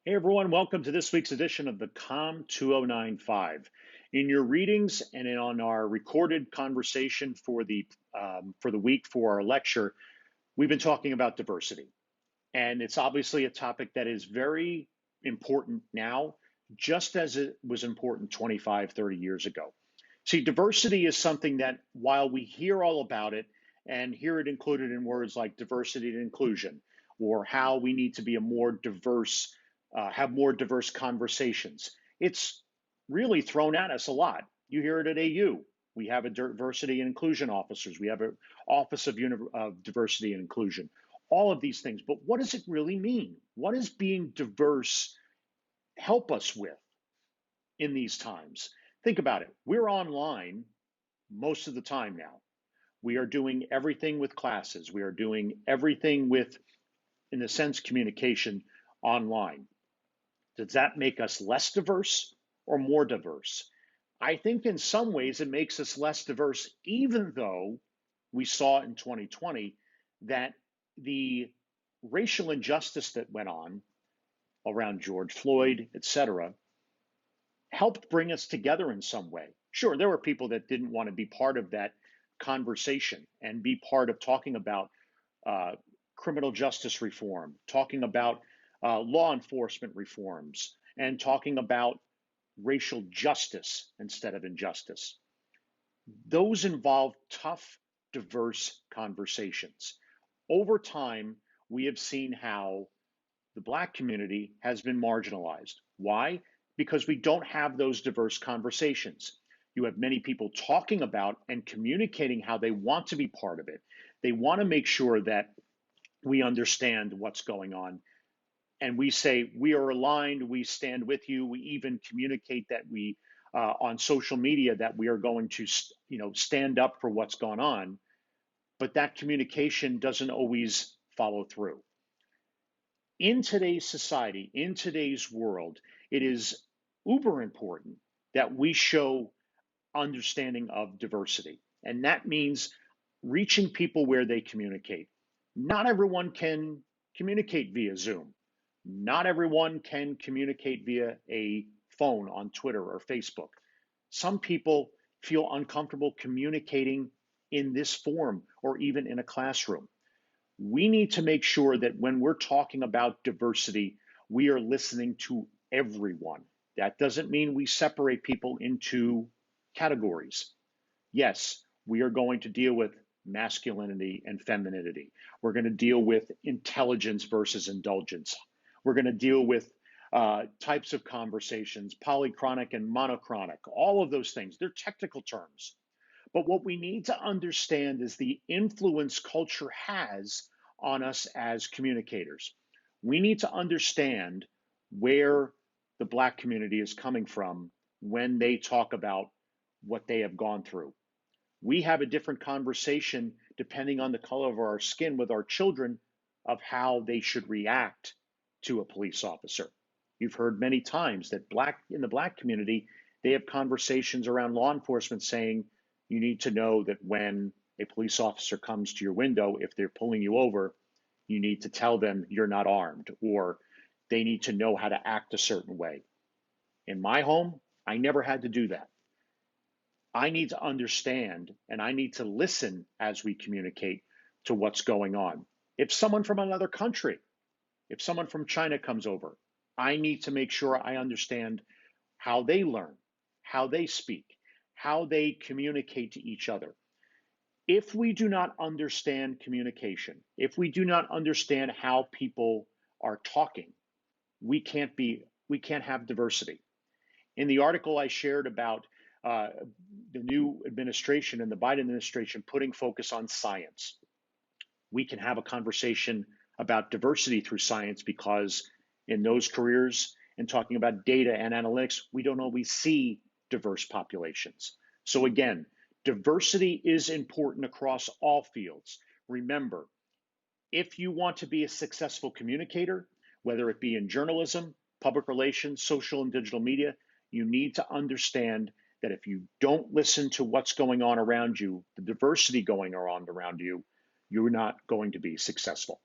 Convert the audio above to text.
Hey everyone, welcome to this week's edition of the COMM 2095. In your readings and on our recorded conversation for the week for our lecture, we've been talking about diversity. And it's obviously a topic that is very important now, just as it was important 25, 30 years ago. See, diversity is something that while we hear all about it and hear it included in words like diversity and inclusion, or how we need to be a more diverse, have more diverse conversations, it's really thrown at us a lot. You hear it at AU. We have a diversity and inclusion officers. We have an office of diversity and inclusion. All of these things. But what does it really mean? What does being diverse help us with in these times? Think about it. We're online most of the time now. We are doing everything with classes. We are doing everything with, in a sense, communication online. Does that make us less diverse or more diverse? I think in some ways it makes us less diverse, even though we saw in 2020 that the racial injustice that went on around George Floyd, et cetera, helped bring us together in some way. Sure, there were people that didn't want to be part of that conversation and be part of talking about criminal justice reform, talking about law enforcement reforms, and talking about racial justice instead of injustice. Those involve tough, diverse conversations. Over time, we have seen how the Black community has been marginalized. Why? Because we don't have those diverse conversations. You have many people talking about and communicating how they want to be part of it. They want to make sure that we understand what's going on. And we say, we are aligned, we stand with you. We even communicate that we, on social media, that we are going to, stand up for what's going on. But that communication doesn't always follow through. In today's society, in today's world, it is uber important that we show understanding of diversity. And that means reaching people where they communicate. Not everyone can communicate via Zoom. Not everyone can communicate via a phone on Twitter or Facebook. Some people feel uncomfortable communicating in this form or even in a classroom. We need to make sure that when we're talking about diversity, we are listening to everyone. That doesn't mean we separate people into categories. Yes, we are going to deal with masculinity and femininity. We're going to deal with intelligence versus indulgence. We're going to deal with types of conversations, polychronic and monochronic, all of those things. They're technical terms. But what we need to understand is the influence culture has on us as communicators. We need to understand where the Black community is coming from when they talk about what they have gone through. We have a different conversation depending on the color of our skin with our children of how they should react to a police officer. You've heard many times that in the Black community, they have conversations around law enforcement saying, you need to know that when a police officer comes to your window, if they're pulling you over, you need to tell them you're not armed, or they need to know how to act a certain way. In my home, I never had to do that. I need to understand and I need to listen as we communicate to what's going on. If someone from another country, if someone from China comes over, I need to make sure I understand how they learn, how they speak, how they communicate to each other. If we do not understand communication, if we do not understand how people are talking, we can't have diversity. In the article I shared about the new administration and the Biden administration putting focus on science, we can have a conversation about diversity through science because in those careers and talking about data and analytics, we don't always see diverse populations. So again, diversity is important across all fields. Remember, if you want to be a successful communicator, whether it be in journalism, public relations, social and digital media, you need to understand that if you don't listen to what's going on around you, the diversity going on around you, you're not going to be successful.